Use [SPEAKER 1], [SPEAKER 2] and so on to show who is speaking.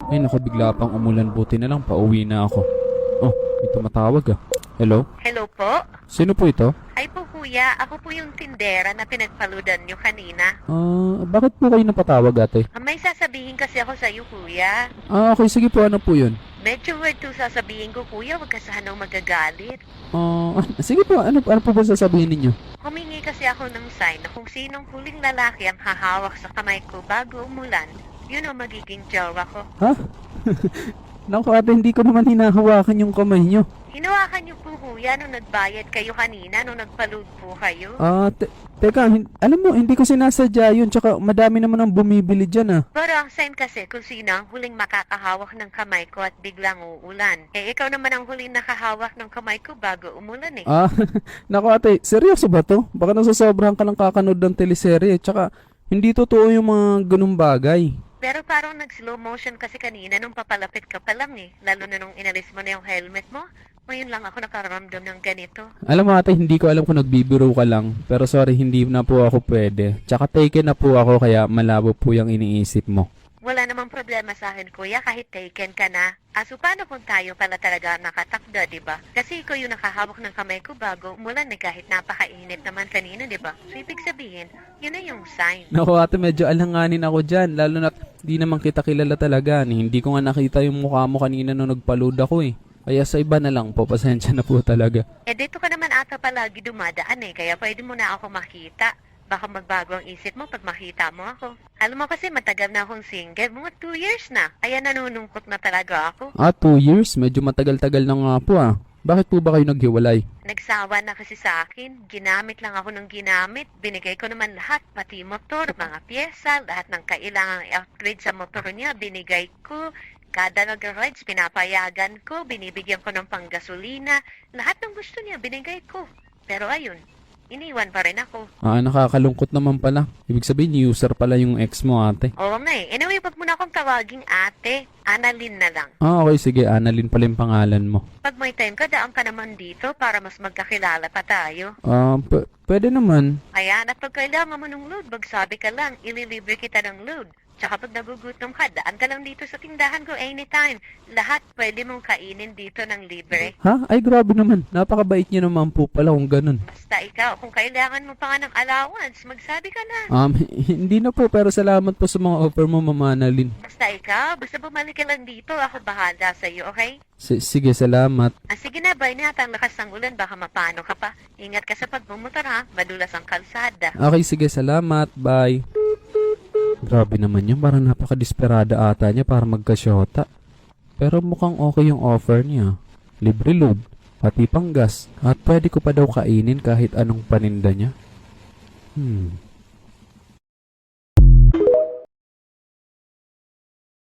[SPEAKER 1] Ay naku, bigla pang umulan. Buti na lang, pauwi na ako. Oh, may tumatawag ah. Hello?
[SPEAKER 2] Hello po?
[SPEAKER 1] Sino po ito?
[SPEAKER 2] Ay po kuya, ako po yung tindera na pinagpaludan nyo kanina.
[SPEAKER 1] Bakit po kayo napatawag ate?
[SPEAKER 2] May sasabihin kasi ako sa'yo kuya.
[SPEAKER 1] Okay, sige po, ano po yun?
[SPEAKER 2] Medyo weird to sasabihin ko kuya, wag ka sanang magagalit.
[SPEAKER 1] Sige po, ano po ba sasabihin ninyo?
[SPEAKER 2] Humingi kasi ako ng sign na kung sinong huling lalaki ang hahawak sa kamay ko bago umulan, yun ang magiging jowa ko.
[SPEAKER 1] Ha? Naku ate, hindi ko naman hinahawakan yung kamay nyo.
[SPEAKER 2] Hinawakan niyo po kuya nung nagbayad kayo kanina, nung nagpaload po kayo.
[SPEAKER 1] Teka, alam mo, hindi ko sinasadya yun, tsaka madami naman ang bumibili dyan ah.
[SPEAKER 2] Pero ang sign kasi kung sino ang huling makakahawak ng kamay ko at biglang uulan. Eh ikaw naman ang huling nakahawak ng kamay ko bago umulan eh.
[SPEAKER 1] Naku ate, seryoso ba to? Baka nasasobrahan ka ng kakanood ng teleserye, tsaka hindi totoo yung mga ganung bagay.
[SPEAKER 2] Pero parang nag-slow motion kasi kanina nung papalapit ka pa lang eh. Lalo na nung inalis mo na yung helmet mo. Ngayon lang ako nakaramdam ng ganito.
[SPEAKER 1] Alam mo ate, hindi ko alam kung nagbibiro ka lang, pero sorry, hindi na po ako pwede. Tsaka taken na po ako, kaya malabo po yung iniisip mo.
[SPEAKER 2] Wala namang problema sa akin kuya kahit taken ka na. So paano kung tayo pala talaga nakatakda, di ba? Kasi ikaw yung nakahawak ng kamay ko bago umulan eh kahit napakainit naman kanina, di ba? So ibig sabihin, yun na yung sign.
[SPEAKER 1] Naku ate, medyo alanganin ako dyan, lalo na di naman kita kilala talaga. Hindi ko nga nakita yung mukha mo kanina nung nagpa-load ako eh. Kaya sa iba na lang po, pasensya na po talaga.
[SPEAKER 2] Eh dito ka naman ata palagi dumadaan eh, kaya pwede mo na ako makita. Baka magbago ang isip mo pag makita mo ako. Alam mo kasi matagal na akong single, mga 2 years na. Kaya nanunungkot na talaga ako.
[SPEAKER 1] 2 years? Medyo matagal-tagal na nga po ah. Bakit po ba kayo naghiwalay?
[SPEAKER 2] Nagsawa na kasi sa akin, ginamit lang ako ng ginamit. Binigay ko naman lahat, pati motor, mga pyesa, lahat ng kailangang i-upgrade sa motor niya, binigay ko. Kada nag-rides, pinapayagan ko, binibigyan ko ng panggasolina. Lahat ng gusto niya, binigay ko. Pero ayun, iniwan pa rin ako.
[SPEAKER 1] Nakakalungkot naman pala. Ibig sabihin, user pala yung ex mo ate.
[SPEAKER 2] Oo nga eh. Anyway, wag mo na akong tawaging ate. Annalyn na lang.
[SPEAKER 1] Okay, sige. Annalyn pala yung pangalan mo.
[SPEAKER 2] Pag may time ka, daan ka naman dito para mas magkakilala pa tayo.
[SPEAKER 1] Pwede naman.
[SPEAKER 2] Ayan, at pag kailangan mo ng load, magsabi ka lang, ililibre kita ng load. Tsaka pag nagugutom ka, daan ka lang dito sa tindahan ko anytime. Lahat pwede mong kainin dito ng libre.
[SPEAKER 1] Ha? Ay, grabe naman. Napakabait niyo naman po pala kung ganun.
[SPEAKER 2] Basta ikaw, kung kailangan mo pa nga ng allowance, magsabi ka na.
[SPEAKER 1] Hindi na po, pero salamat po sa mga offer mo, Mama Annalyn.
[SPEAKER 2] Basta ikaw, basta bumalik ka lang dito, ako bahala sa'yo, okay?
[SPEAKER 1] Sige, salamat.
[SPEAKER 2] Sige na, bye na. Ang lakas ng ulan, baka mapano ka pa. Ingat ka sa pagmumotor ha, madulas ang kalsada.
[SPEAKER 1] Okay, sige, salamat. Bye. Grabe naman yun, parang napaka-desperada ata niya para magkasyota. Pero mukhang okay yung offer niya. Libre load, pati pang gas, at pwede ko pa daw kainin kahit anong paninda niya.